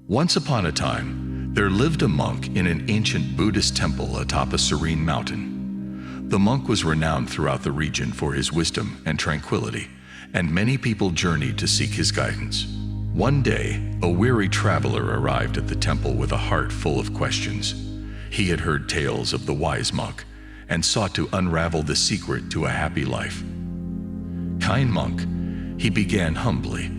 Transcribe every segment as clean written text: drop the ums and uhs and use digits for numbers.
Once upon a time, there lived a monk in an ancient Buddhist temple atop a serene mountain. The monk was renowned throughout the region for his wisdom and tranquility, and many people journeyed to seek his guidance. One day, a weary traveler arrived at the temple with a heart full of questions. He had heard tales of the wise monk and sought to unravel the secret to a happy life. Kind monk, he began humbly,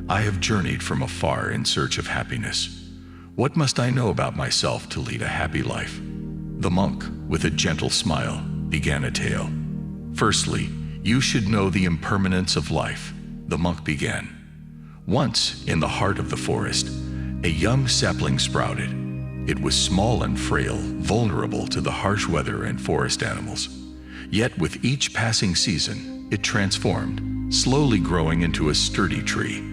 I have journeyed from afar in search of happiness. What must I know about myself to lead a happy life? The monk, with a gentle smile, began a tale. Firstly, you should know the impermanence of life, the monk began. Once, in the heart of the forest, a young sapling sprouted. It was small and frail, vulnerable to the harsh weather and forest animals. Yet with each passing season, it transformed, slowly growing into a sturdy tree.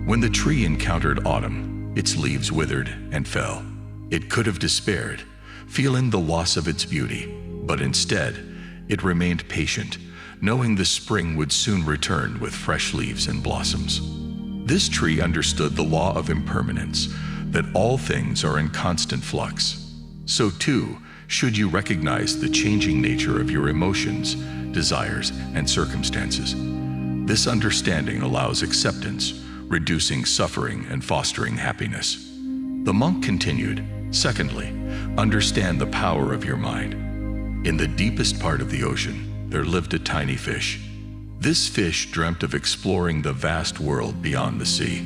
When the tree encountered autumn, its leaves withered and fell. It could have despaired, feeling the loss of its beauty, but instead, it remained patient, knowing the spring would soon return with fresh leaves and blossoms. This tree understood the law of impermanence, that all things are in constant flux. So too, should you recognize the changing nature of your emotions, desires, and circumstances. This understanding allows acceptance, reducing suffering and fostering happiness. The monk continued, secondly, understand the power of your mind. In the deepest part of the ocean, there lived a tiny fish. This fish dreamt of exploring the vast world beyond the sea.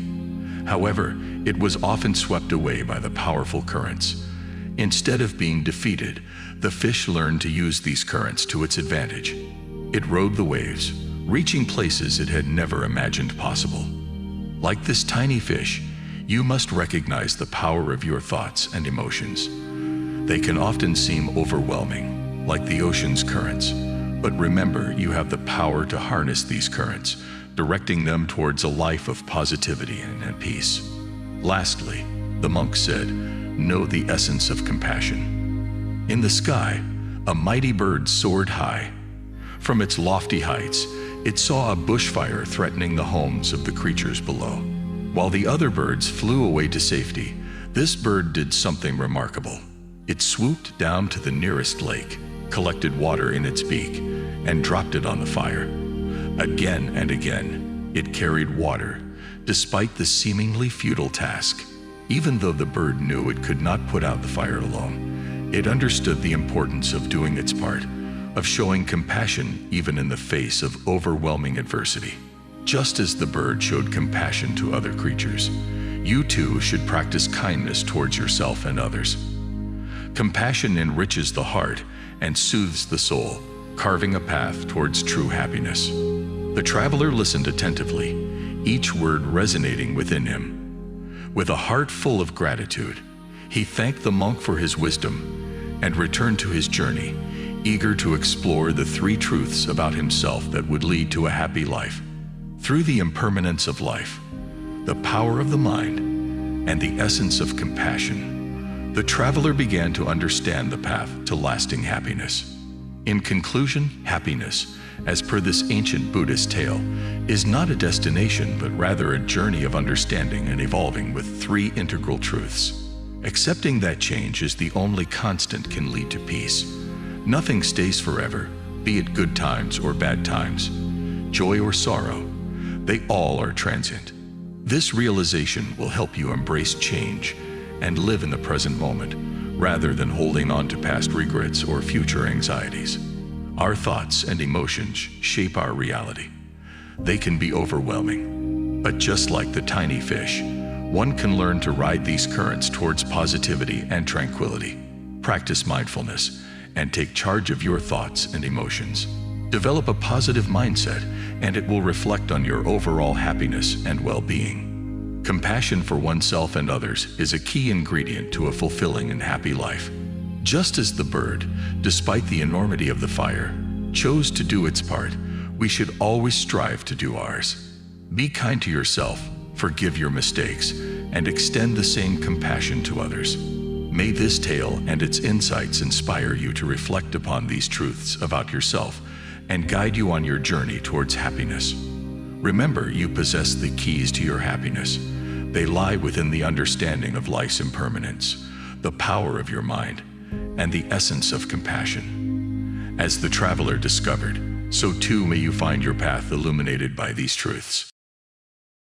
However, it was often swept away by the powerful currents. Instead of being defeated, the fish learned to use these currents to its advantage. It rode the waves, reaching places it had never imagined possible. Like this tiny fish, you must recognize the power of your thoughts and emotions. They can often seem overwhelming, like the ocean's currents. But remember, you have the power to harness these currents, directing them towards a life of positivity and peace. Lastly, the monk said, know the essence of compassion. In the sky, a mighty bird soared high. From its lofty heights, it saw a bushfire threatening the homes of the creatures below. While the other birds flew away to safety, this bird did something remarkable. It swooped down to the nearest lake, collected water in its beak, and dropped it on the fire. Again and again, it carried water, despite the seemingly futile task. Even though the bird knew it could not put out the fire alone, it understood the importance of doing its part, of showing compassion even in the face of overwhelming adversity. Just as the bird showed compassion to other creatures, you too should practice kindness towards yourself and others. Compassion enriches the heart and soothes the soul, carving a path towards true happiness. The traveler listened attentively, each word resonating within him. With a heart full of gratitude, he thanked the monk for his wisdom and returned to his journey, eager to explore the three truths about himself that would lead to a happy life. Through the impermanence of life, the power of the mind, and the essence of compassion, the traveler began to understand the path to lasting happiness. In conclusion, happiness, as per this ancient Buddhist tale, is not a destination but rather a journey of understanding and evolving with three integral truths. Accepting that change is the only constant can lead to peace. Nothing stays forever, be it good times or bad times, joy or sorrow. They all are transient. This realization will help you embrace change and live in the present moment, rather than holding on to past regrets or future anxieties. Our thoughts and emotions shape our reality. They can be overwhelming, but just like the tiny fish, one can learn to ride these currents towards positivity and tranquility. Practice mindfulness and take charge of your thoughts and emotions. Develop a positive mindset, and it will reflect on your overall happiness and well-being. Compassion for oneself and others is a key ingredient to a fulfilling and happy life. Just as the bird, despite the enormity of the fire, chose to do its part, we should always strive to do ours. Be kind to yourself, forgive your mistakes, and extend the same compassion to others. May this tale and its insights inspire you to reflect upon these truths about yourself and guide you on your journey towards happiness. Remember, you possess the keys to your happiness. They lie within the understanding of life's impermanence, the power of your mind, and the essence of compassion. As the traveler discovered, so too may you find your path illuminated by these truths.